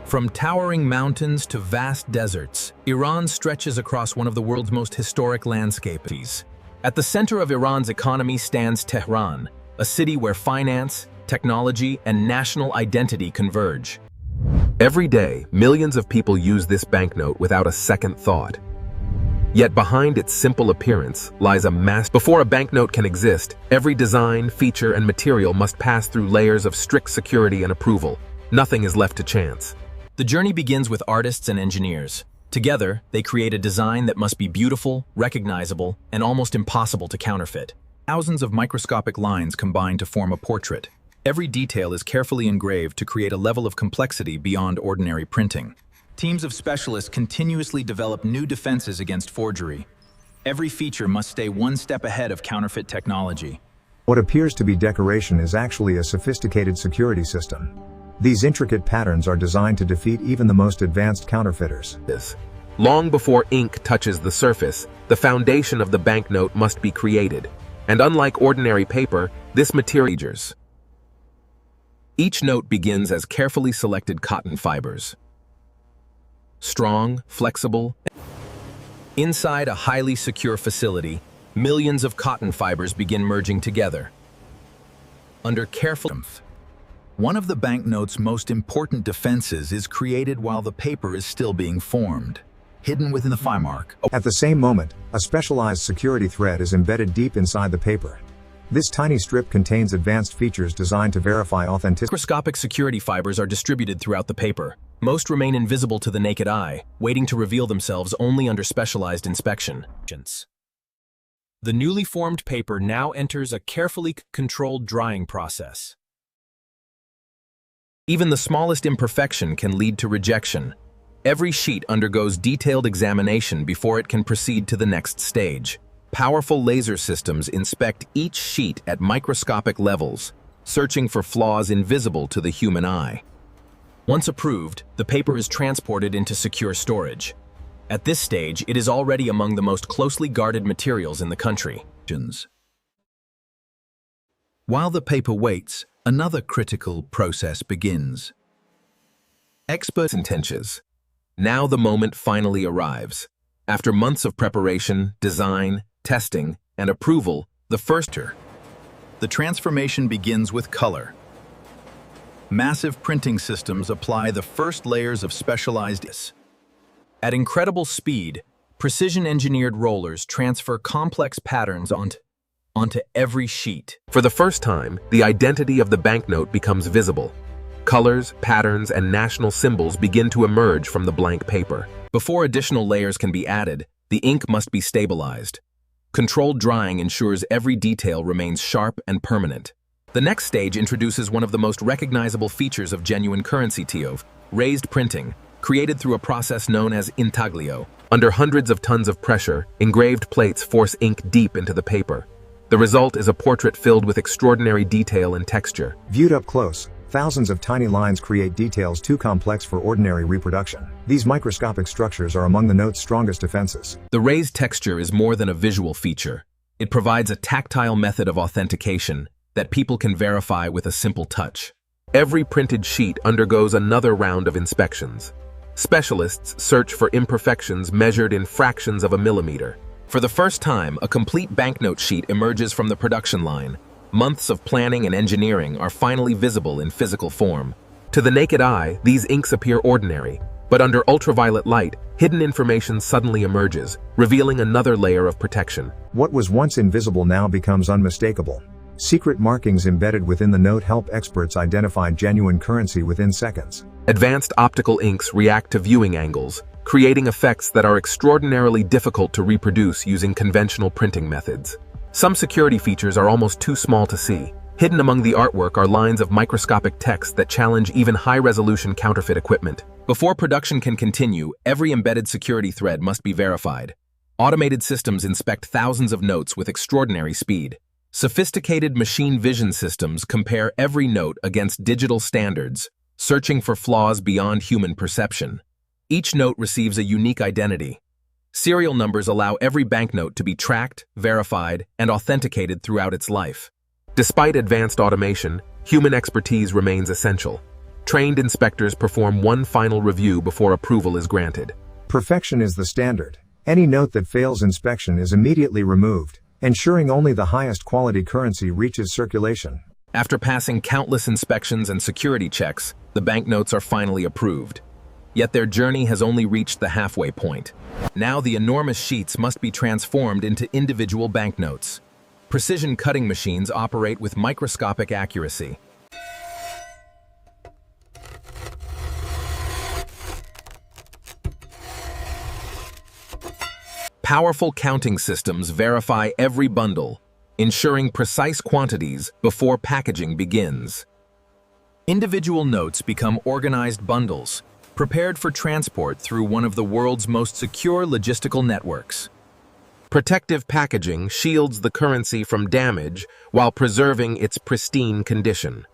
From towering mountains to vast deserts, Iran stretches across one of the world's most historic landscapes. At the center of Iran's economy stands Tehran, a city where finance, technology, and national identity converge. Every day, millions of people use this banknote without a second thought. Yet behind its simple appearance lies a mass. Before a banknote can exist, every design, feature, and material must pass through layers of strict security and approval. Nothing is left to chance. The journey begins with artists and engineers. Together, they create a design that must be beautiful, recognizable, and almost impossible to counterfeit. Thousands of microscopic lines combine to form a portrait. Every detail is carefully engraved to create a level of complexity beyond ordinary printing. Teams of specialists continuously develop new defenses against forgery. Every feature must stay one step ahead of counterfeit technology. What appears to be decoration is actually a sophisticated security system. These intricate patterns are designed to defeat even the most advanced counterfeiters. Long before ink touches the surface, the foundation of the banknote must be created. And unlike ordinary paper, this material. Each note begins as carefully selected cotton fibers. Strong, flexible. Inside a highly secure facility, millions of cotton fibers begin merging together. Under careful. One of the banknote's most important defenses is created while the paper is still being formed, hidden within the Watermark. At the same moment, a specialized security thread is embedded deep inside the paper. This tiny strip contains advanced features designed to verify authenticity. Microscopic security fibers are distributed throughout the paper. Most remain invisible to the naked eye, waiting to reveal themselves only under specialized inspection. The newly formed paper now enters a carefully controlled drying process. Even the smallest imperfection can lead to rejection. Every sheet undergoes detailed examination before it can proceed to the next stage. Powerful laser systems inspect each sheet at microscopic levels, searching for flaws invisible to the human eye. Once approved, the paper is transported into secure storage. At this stage, it is already among the most closely guarded materials in the country. While the paper waits, another critical process begins. Experts intentions. Now the moment finally arrives. After months of preparation, design, testing, and approval, the transformation begins with color. Massive printing systems apply the first layers of specialized. At incredible speed, precision-engineered rollers transfer complex patterns onto every sheet. For the first time, the identity of the banknote becomes visible. Colors, patterns, and national symbols begin to emerge from the blank paper. Before additional layers can be added, the ink must be stabilized. Controlled drying ensures every detail remains sharp and permanent. The next stage introduces one of the most recognizable features of genuine currency, raised printing, created through a process known as Intaglio. Under hundreds of tons of pressure, engraved plates force ink deep into the paper. The result is a portrait filled with extraordinary detail and texture. Viewed up close, thousands of tiny lines create details too complex for ordinary reproduction. These microscopic structures are among the note's strongest defenses. The raised texture is more than a visual feature. It provides a tactile method of authentication that people can verify with a simple touch. Every printed sheet undergoes another round of inspections. Specialists search for imperfections measured in fractions of a millimeter. For the first time, a complete banknote sheet emerges from the production line. Months of planning and engineering are finally visible in physical form. To the naked eye, these inks appear ordinary, but under ultraviolet light, hidden information suddenly emerges, revealing another layer of protection. What was once invisible now becomes unmistakable. Secret markings embedded within the note help experts identify genuine currency within seconds. Advanced optical inks react to viewing angles, creating effects that are extraordinarily difficult to reproduce using conventional printing methods. Some security features are almost too small to see. Hidden among the artwork are lines of microscopic text that challenge even high-resolution counterfeit equipment. Before production can continue, every embedded security thread must be verified. Automated systems inspect thousands of notes with extraordinary speed. Sophisticated machine vision systems compare every note against digital standards, searching for flaws beyond human perception. Each note receives a unique identity. Serial numbers allow every banknote to be tracked, verified, and authenticated throughout its life. Despite advanced automation, human expertise remains essential. Trained inspectors perform one final review before approval is granted. Perfection is the standard. Any note that fails inspection is immediately removed, ensuring only the highest quality currency reaches circulation. After passing countless inspections and security checks, the banknotes are finally approved. Yet their journey has only reached the halfway point. Now the enormous sheets must be transformed into individual banknotes. Precision cutting machines operate with microscopic accuracy. Powerful counting systems verify every bundle, ensuring precise quantities before packaging begins. Individual notes become organized bundles, prepared for transport through one of the world's most secure logistical networks. Protective packaging shields the currency from damage while preserving its pristine condition.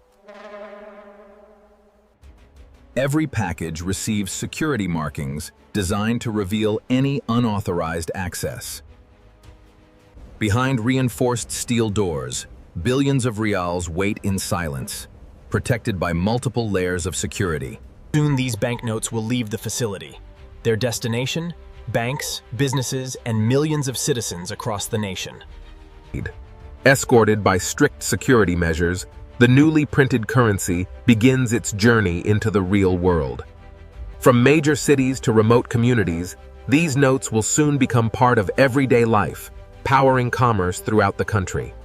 Every package receives security markings designed to reveal any unauthorized access. Behind reinforced steel doors, billions of Rials wait in silence, protected by multiple layers of security. Soon these banknotes will leave the facility. Their destination? Banks, businesses, and millions of citizens across the nation. Escorted by strict security measures, the newly printed currency begins its journey into the real world. From major cities to remote communities, these notes will soon become part of everyday life, powering commerce throughout the country.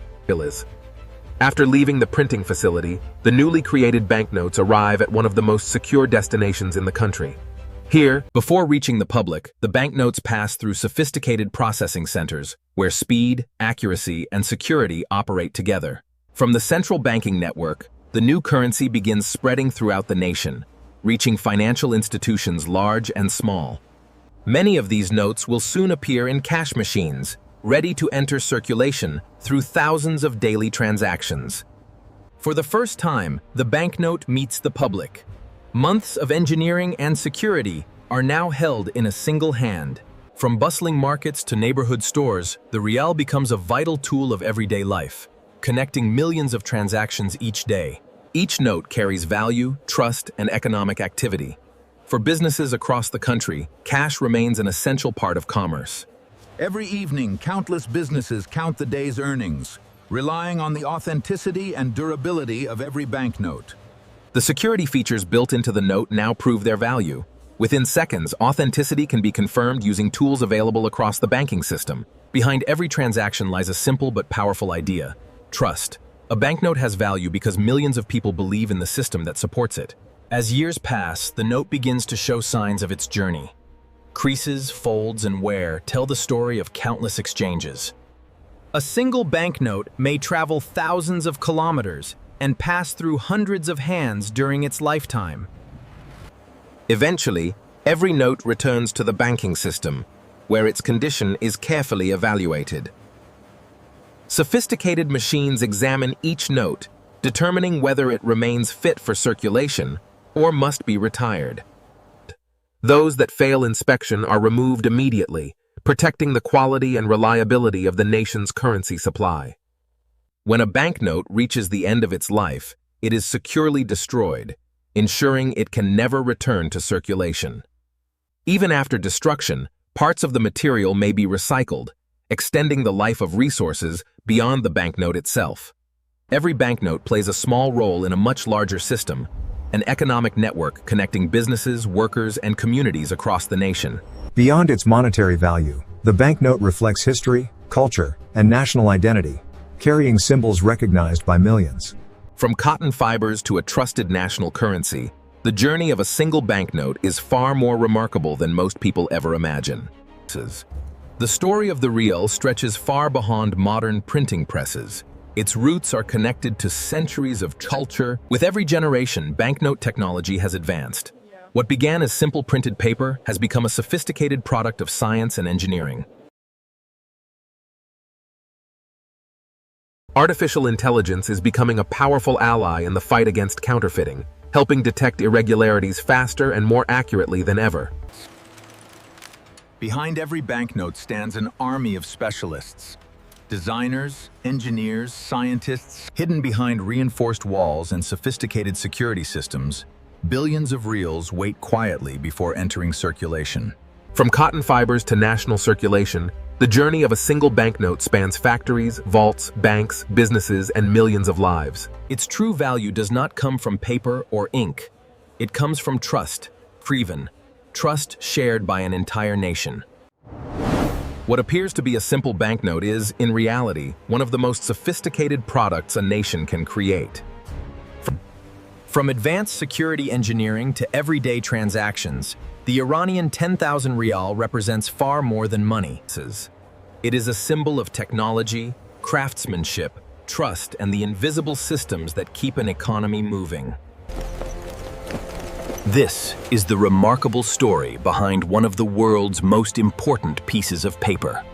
After leaving the printing facility, the newly created banknotes arrive at one of the most secure destinations in the country. Here, before reaching the public, the banknotes pass through sophisticated processing centers, where speed, accuracy, and security operate together. From the central banking network, the new currency begins spreading throughout the nation, reaching financial institutions large and small. Many of these notes will soon appear in cash machines, ready to enter circulation through thousands of daily transactions. For the first time, the banknote meets the public. Months of engineering and security are now held in a single hand. From bustling markets to neighborhood stores, the Rial becomes a vital tool of everyday life, connecting millions of transactions each day. Each note carries value, trust, and economic activity. For businesses across the country, cash remains an essential part of commerce. Every evening, countless businesses count the day's earnings, relying on the authenticity and durability of every banknote. The security features built into the note now prove their value. Within seconds, authenticity can be confirmed using tools available across the banking system. Behind every transaction lies a simple but powerful idea: trust. A banknote has value because millions of people believe in the system that supports it. As years pass, the note begins to show signs of its journey. Creases, folds, and wear tell the story of countless exchanges. A single banknote may travel thousands of kilometers and pass through hundreds of hands during its lifetime. eventually, every note returns to the banking system, where its condition is carefully evaluated. Sophisticated machines examine each note, determining whether it remains fit for circulation or must be retired. Those that fail inspection are removed immediately, protecting the quality and reliability of the nation's currency supply. When a banknote reaches the end of its life, it is securely destroyed, ensuring it can never return to circulation. Even after destruction, parts of the material may be recycled, extending the life of resources beyond the banknote itself. Every banknote plays a small role in a much larger system, an economic network connecting businesses, workers, and communities across the nation. Beyond its monetary value, the banknote reflects history, culture, and national identity, carrying symbols recognized by millions. From cotton fibers to a trusted national currency, the journey of a single banknote is far more remarkable than most people ever imagine. The story of the Rial stretches far beyond modern printing presses. Its roots are connected to centuries of culture. With every generation, banknote technology has advanced. What began as simple printed paper has become a sophisticated product of science and engineering. Artificial intelligence is becoming a powerful ally in the fight against counterfeiting, helping detect irregularities faster and more accurately than ever. Behind every banknote stands an army of specialists. Designers, engineers, scientists. Hidden behind reinforced walls and sophisticated security systems, Billions of reals wait quietly before entering circulation. From cotton fibers to national circulation, the journey of a single banknote spans factories, vaults, banks, businesses, and millions of lives. Its true value does not come from paper or ink. It comes from trust, trust shared by an entire nation. What appears to be a simple banknote is, in reality, one of the most sophisticated products a nation can create. From advanced security engineering to everyday transactions, the Iranian 10,000 rial represents far more than money. It is a symbol of technology, craftsmanship, trust, and the invisible systems that keep an economy moving. This is the remarkable story behind one of the world's most important pieces of paper.